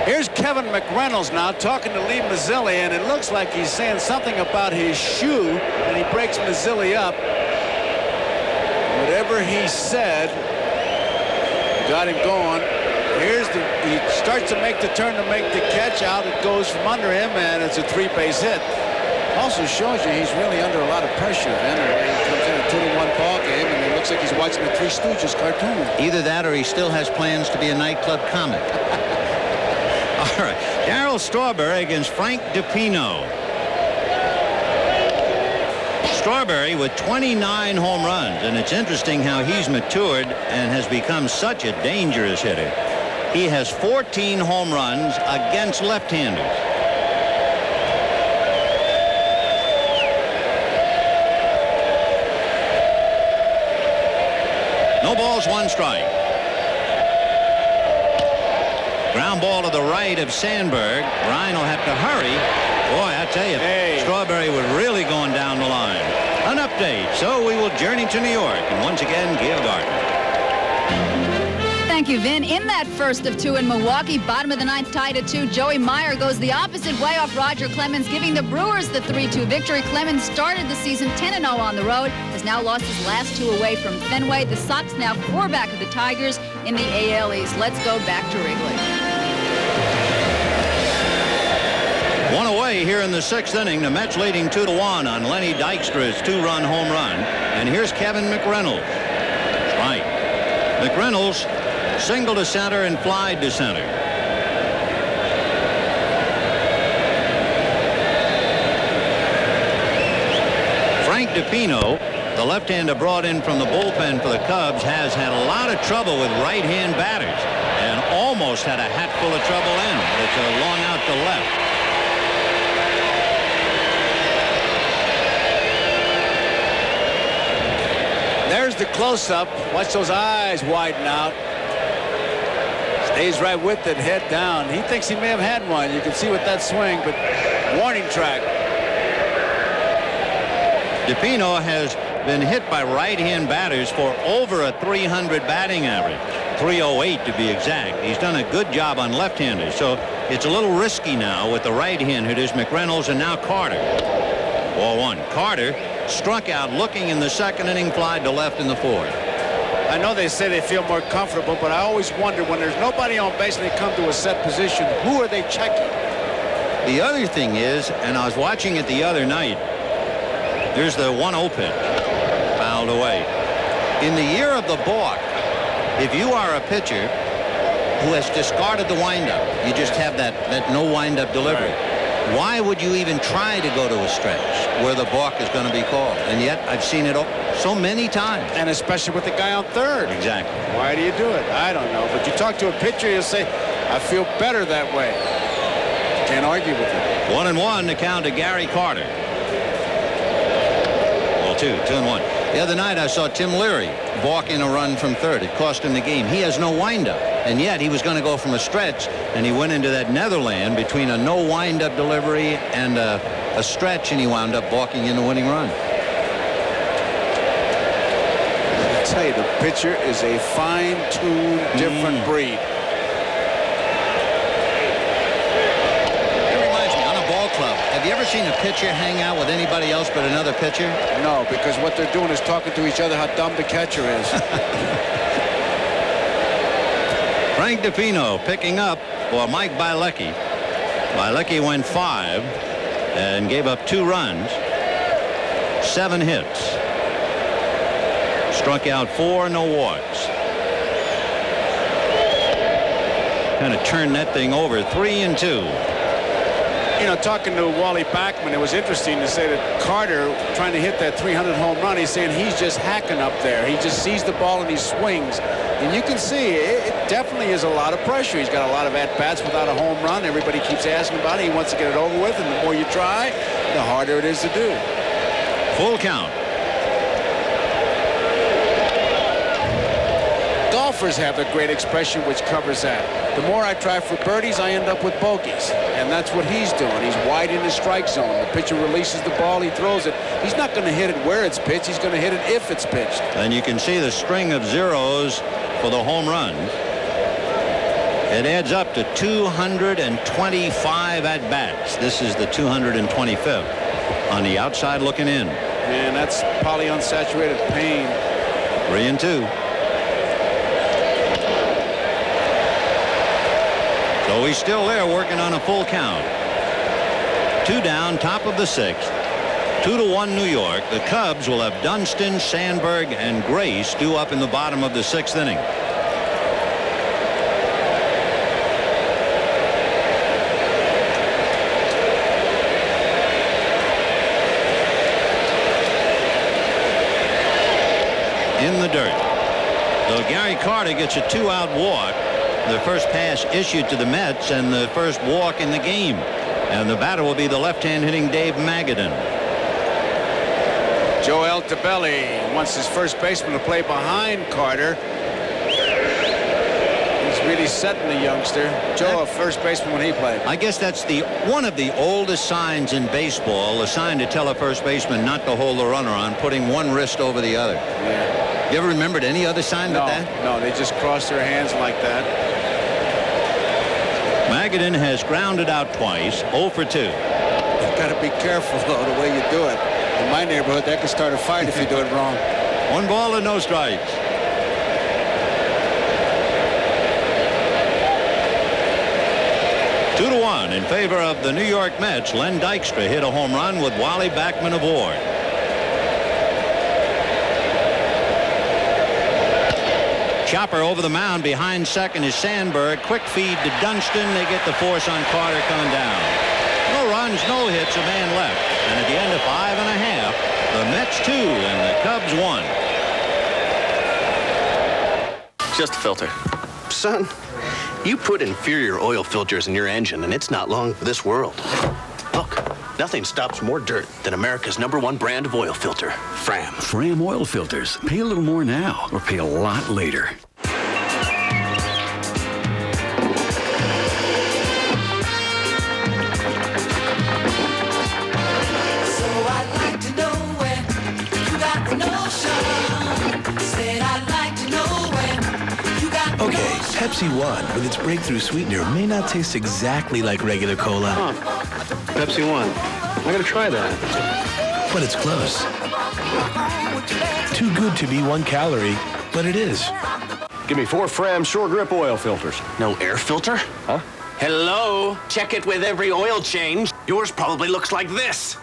Here's Kevin McReynolds now talking to Lee Mazzilli, and it looks like he's saying something about his shoe, and he breaks Mazzilli up. Whatever he said got him going. He starts to make the turn to make the catch. Out it goes from under him, and it's a 3-base hit. Also shows you he's really under a lot of pressure. Then he comes in a 2-1 ball game, and it looks like he's watching the Three Stooges cartoon. Either that or he still has plans to be a nightclub comic. All right, Darryl Strawberry against Frank DiPino. Strawberry with 29 home runs, and it's interesting how he's matured and has become such a dangerous hitter. He has 14 home runs against left-handers. No balls, 1 strike. Ground ball to the right of Sandberg. Ryan will have to hurry. Boy, I tell you, Strawberry was really going down the line. An update. So we will journey to New York. And once again, Gail Gardner. Thank you, Vin. In that first of 2 in Milwaukee, bottom of the 9th, tied at 2. Joey Meyer goes the opposite way off Roger Clemens, giving the Brewers the 3-2 victory. Clemens started the season 10-0 on the road, has now lost his last 2 away from Fenway. The Sox now 4 back of the Tigers in the AL East. Let's go back to Wrigley. 1 away here in the 6th inning. The Mets leading 2-1 on Lenny Dykstra's 2-run home run. And here's Kevin McReynolds. Right. McReynolds single to center and fly to center. Frank DiPino, the left-hander brought in from the bullpen for the Cubs, has had a lot of trouble with right-hand batters and almost had a hat full of trouble in. It's a long out to left. There's the close-up. Watch those eyes widen out. Stays right with it, head down. He thinks he may have had one. You can see with that swing, but warning track. DiPino has been hit by right-hand batters for over a 300 batting average. 308 to be exact. He's done a good job on left-handers, so it's a little risky now with the right-hand hitters, McReynolds and now Carter. Ball 1. Carter struck out looking in the 2nd inning, flied to left in the 4th. I know they say they feel more comfortable, but I always wonder when there's nobody on base and they come to a set position, who are they checking? The other thing is, and I was watching it the other night, there's the 1-0 pitch, fouled away. In the year of the balk, if you are a pitcher who has discarded the windup, you just have that no windup delivery. Right. Why would you even try to go to a stretch where the balk is going to be called? And yet I've seen it so many times. And especially with the guy on third. Exactly. Why do you do it? I don't know. But you talk to a pitcher, he'll say, I feel better that way. Can't argue with it. 1-1 to count to Gary Carter. Well, 2-1. The other night I saw Tim Leary balking a run from third. It cost him the game. He has no windup. And yet he was going to go from a stretch, and he went into that Netherland between a no windup delivery and a stretch, and he wound up balking in the winning run. I tell you, the pitcher is a fine-tuned, different breed. It reminds me, on a ball club, have you ever seen a pitcher hang out with anybody else but another pitcher? No, because what they're doing is talking to each other how dumb the catcher is. Frank DiPino picking up for Mike Bielecki. Bielecki went 5 and gave up 2 runs, 7 hits. Struck out 4, no walks. Kind of turned that thing over, 3-2. You know, talking to Wally Backman, it was interesting to say that Carter, trying to hit that 300 home run, he's saying he's just hacking up there. He just sees the ball and he swings. And you can see it definitely is a lot of pressure. He's got a lot of at-bats without a home run. Everybody keeps asking about it. He wants to get it over with, and the more you try, the harder it is to do. Full count. Golfers have a great expression which covers that. The more I try for birdies, I end up with bogeys. And that's what he's doing. He's wide in the strike zone. The pitcher releases the ball, he throws it. He's not going to hit it where it's pitched. He's going to hit it if it's pitched. And you can see the string of zeros for the home runs. It adds up to 225 at-bats. This is the 225th on the outside looking in. And that's polyunsaturated pain. 3-2. So he's still there working on a full count. 2 down, top of the 6th. 2-1 New York. The Cubs will have Dunston, Sandberg, and Grace due up in the bottom of the 6th inning. In the dirt. So Gary Carter gets a 2-out walk. The first pass issued to the Mets and the first walk in the game. And the batter will be the left-hand hitting Dave Magadan. Joe Altobelli wants his first baseman to play behind Carter. He's really setting the youngster. Joe, a first baseman when he played. I guess that's one of the oldest signs in baseball, a sign to tell a first baseman not to hold the runner on, putting one wrist over the other. Yeah. You ever remembered any other sign but that? No, they just cross their hands like that. Magadan has grounded out twice, 0 for 2. You've got to be careful, though, the way you do it. In my neighborhood, that could start a fight if you do it wrong. 1 ball and no strikes. Two to 1 in favor of the New York Mets. Len Dykstra hit a home run with Wally Backman aboard. Chopper over the mound behind second is Sandberg. Quick feed to Dunston. They get the force on Carter coming down. No runs, no hits, a man left. And at the end of 5 1/2, the Mets 2 and the Cubs 1. Just a filter. Son, you put inferior oil filters in your engine and it's not long for this world. Look, nothing stops more dirt than America's #1 brand of oil filter, Fram. Fram oil filters. Pay a little more now or pay a lot later. Okay, Pepsi One, with its breakthrough sweetener, may not taste exactly like regular cola. Pepsi One. I gotta try that. But it's close. Too good to be 1 calorie, but it is. Give me 4 Fram short grip oil filters. No air filter? Huh? Hello? Check it with every oil change. Yours probably looks like this.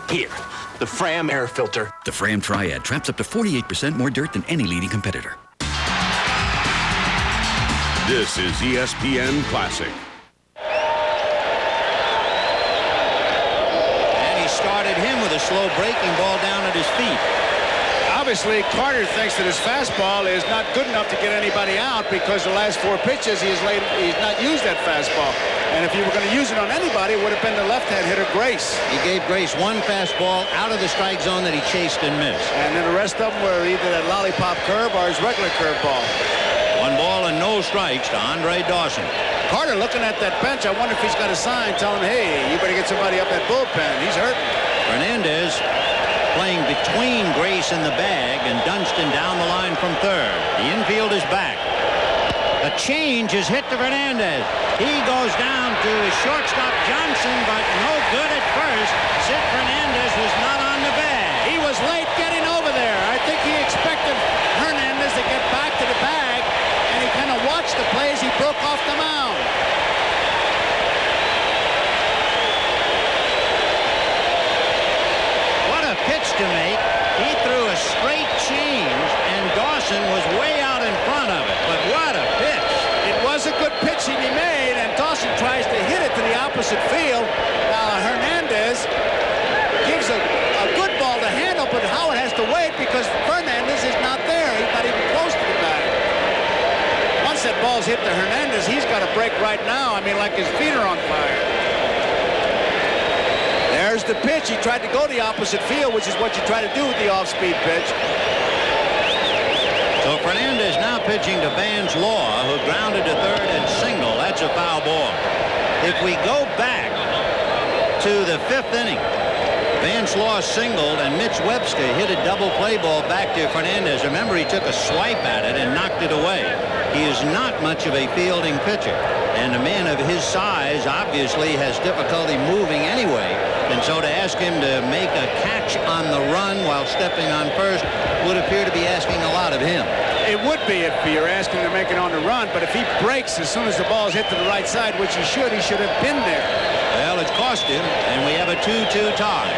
Here, the Fram air filter. The Fram Triad traps up to 48% more dirt than any leading competitor. This is ESPN Classic. And he started him with a slow breaking ball down at his feet. Obviously, Carter thinks that his fastball is not good enough to get anybody out because the last 4 pitches he's not used that fastball. And if you were going to use it on anybody, it would have been the left-hand hitter Grace. He gave Grace 1 fastball out of the strike zone that he chased and missed. And then the rest of them were either that lollipop curve or his regular curveball. 1 ball and no strikes to Andre Dawson. Carter looking at that bench. I wonder if he's got a sign telling him, hey, you better get somebody up that bullpen. He's hurting. Fernandez playing between Grace and the bag, and Dunston down the line from third. The infield is back. A change is hit to Fernandez. He goes down to his shortstop Johnson, but no good at first. Sid Fernandez was not on the bag. He was late getting over there. I think he expected Hernandez to get back to the bag, and he kind of watched the play as he broke off the mound. What a pitch to make. He threw a straight change, and Dawson was way out in front of it. But what a pitch. It was a good pitching he made, and Dawson tries to hit it to the opposite field. Now Hernandez gives a good ball to handle, but Howard has to wait because Fernandez is not there. He's not even close to the bag. Once that ball's hit to Hernandez, he's got to break right now. I mean, like his feet are on fire. There's the pitch. He tried to go the opposite field, which is what you try to do with the off-speed pitch. So Fernandez now pitching to Vance Law, who grounded to third and single. That's a foul ball. If we go back to the 5th inning, Vance Law singled, and Mitch Webster hit a double play ball back to Fernandez. Remember, he took a swipe at it and knocked it away. He is not much of a fielding pitcher, and a man of his size obviously has difficulty moving anyway, and so to ask him to make a catch on the run while stepping on first would appear to be asking a lot of him. It would be if you're asking to make it on the run, but if he breaks as soon as the ball is hit to the right side, which he should have been there. Well, it's cost him, and we have a 2-2 tie.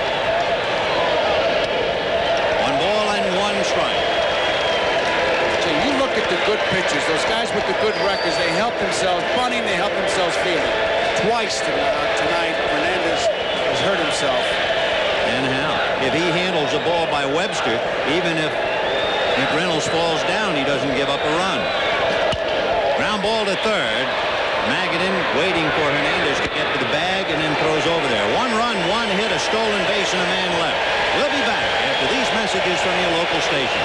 1 ball and 1 strike. So you look at the good pitchers, those guys with the good records, they help themselves bunting, they help themselves fielding. Twice tonight, Fernandez has hurt himself. And how? If he handles the ball by Webster, even if McReynolds falls down, he doesn't give up a run. Ground ball to third. Magadan waiting for Hernandez to get to the bag and then throws over there. 1 run, 1 hit, a stolen base, and a man left. We'll be back after these messages from your local station.